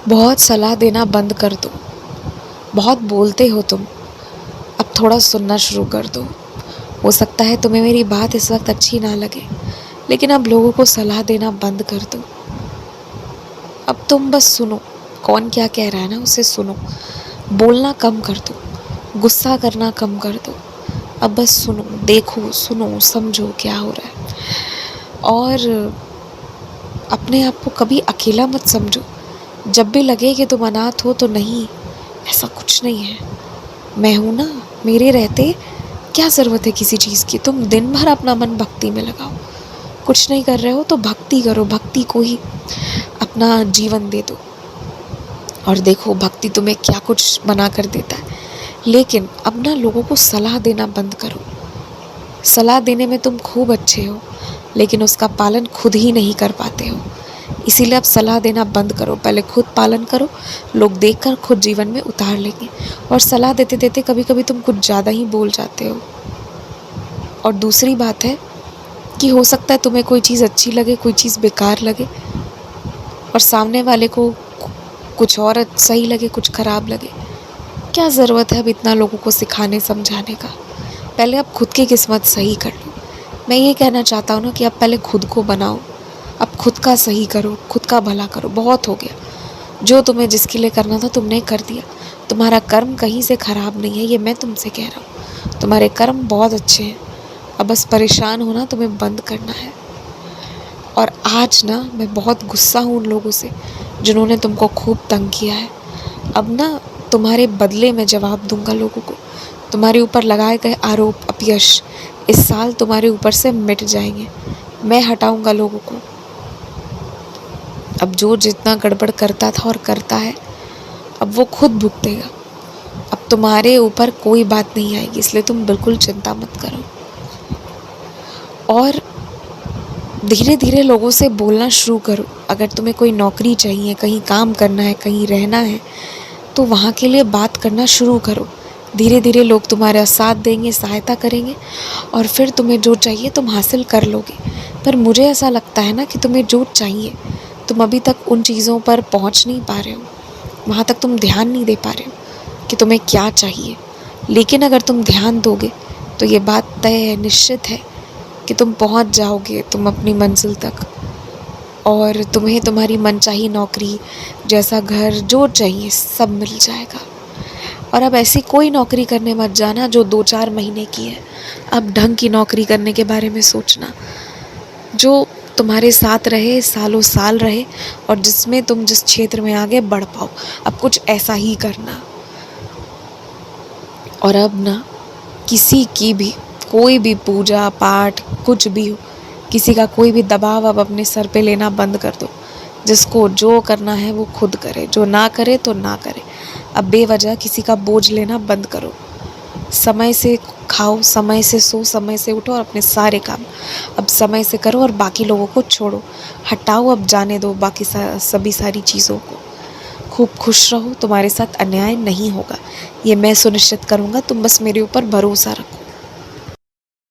बहुत सलाह देना बंद कर दो। बहुत बोलते हो तुम, अब थोड़ा सुनना शुरू कर दो। हो सकता है तुम्हें मेरी बात इस वक्त अच्छी ना लगे, लेकिन अब लोगों को सलाह देना बंद कर दो। अब तुम बस सुनो, कौन क्या कह रहा है ना उसे सुनो। बोलना कम कर दो, गुस्सा करना कम कर दो। अब बस सुनो, देखो, सुनो, समझो क्या हो रहा है। और अपने आप को कभी अकेला मत समझो। जब भी लगे कि तुम अनाथ हो तो नहीं, ऐसा कुछ नहीं है। मैं हूँ ना, मेरे रहते क्या ज़रूरत है किसी चीज़ की। तुम दिन भर अपना मन भक्ति में लगाओ। कुछ नहीं कर रहे हो तो भक्ति करो, भक्ति को ही अपना जीवन दे दो और देखो भक्ति तुम्हें क्या कुछ बना कर देता है। लेकिन अब ना लोगों को सलाह देना बंद करो। सलाह देने में तुम खूब अच्छे हो, लेकिन उसका पालन खुद ही नहीं कर पाते हो। इसीलिए अब सलाह देना बंद करो, पहले खुद पालन करो। लोग देखकर खुद जीवन में उतार लेंगे। और सलाह देते देते कभी कभी तुम कुछ ज़्यादा ही बोल जाते हो। और दूसरी बात है कि हो सकता है तुम्हें कोई चीज़ अच्छी लगे, कोई चीज़ बेकार लगे, और सामने वाले को कुछ और सही लगे, कुछ ख़राब लगे। क्या ज़रूरत है अब इतना लोगों को सिखाने समझाने का। पहले आप खुद की किस्मत सही कर लो। मैं ये कहना चाहता हूँ ना कि आप पहले खुद को बनाओ, अब खुद का सही करो, खुद का भला करो। बहुत हो गया, जो तुम्हें जिसके लिए करना था तुमने कर दिया। तुम्हारा कर्म कहीं से ख़राब नहीं है, ये मैं तुमसे कह रहा हूँ। तुम्हारे कर्म बहुत अच्छे हैं। अब बस परेशान होना तुम्हें बंद करना है। और आज ना मैं बहुत गुस्सा हूँ उन लोगों से जिन्होंने तुमको खूब तंग किया है। अब ना तुम्हारे बदले में जवाब दूंगा लोगों को। तुम्हारे ऊपर लगाए गए आरोप, अपयश इस साल तुम्हारे ऊपर से मिट जाएंगे। मैं हटाऊंगा लोगों को। अब जो जितना गड़बड़ करता था और करता है, अब वो खुद भुगतेगा। अब तुम्हारे ऊपर कोई बात नहीं आएगी, इसलिए तुम बिल्कुल चिंता मत करो। और धीरे धीरे लोगों से बोलना शुरू करो। अगर तुम्हें कोई नौकरी चाहिए, कहीं काम करना है, कहीं रहना है, तो वहाँ के लिए बात करना शुरू करो। धीरे धीरे लोग तुम्हारा साथ देंगे, सहायता करेंगे, और फिर तुम्हें जो चाहिए तुम हासिल कर लोगे। पर मुझे ऐसा लगता है ना कि तुम्हें जो चाहिए, तुम अभी तक उन चीज़ों पर पहुँच नहीं पा रहे हो। वहाँ तक तुम ध्यान नहीं दे पा रहे हो कि तुम्हें क्या चाहिए। लेकिन अगर तुम ध्यान दोगे तो ये बात तय है, निश्चित है कि तुम पहुँच जाओगे तुम अपनी मंजिल तक। और तुम्हें तुम्हारी मनचाही नौकरी, जैसा घर, जो चाहिए सब मिल जाएगा। और अब ऐसी कोई नौकरी करने मत जाना जो 2-4 महीने की है। अब ढंग की नौकरी करने के बारे में सोचना, जो तुम्हारे साथ रहे, सालों साल रहे, और जिसमें तुम जिस क्षेत्र में आगे बढ़ पाओ। अब कुछ ऐसा ही करना। और अब ना किसी की भी कोई भी पूजा पाठ कुछ भी हो, किसी का कोई भी दबाव अब अपने सर पे लेना बंद कर दो। जिसको जो करना है वो खुद करे, जो ना करे तो ना करे। अब बेवजह किसी का बोझ लेना बंद करो। समय से खाओ, समय से सो, समय से उठो, और अपने सारे काम अब समय से करो, और बाकी लोगों को छोड़ो, हटाओ, अब जाने दो बाकी सभी सारी चीज़ों को। खूब खुश रहो, तुम्हारे साथ अन्याय नहीं होगा, ये मैं सुनिश्चित करूँगा। तुम बस मेरे ऊपर भरोसा रखो।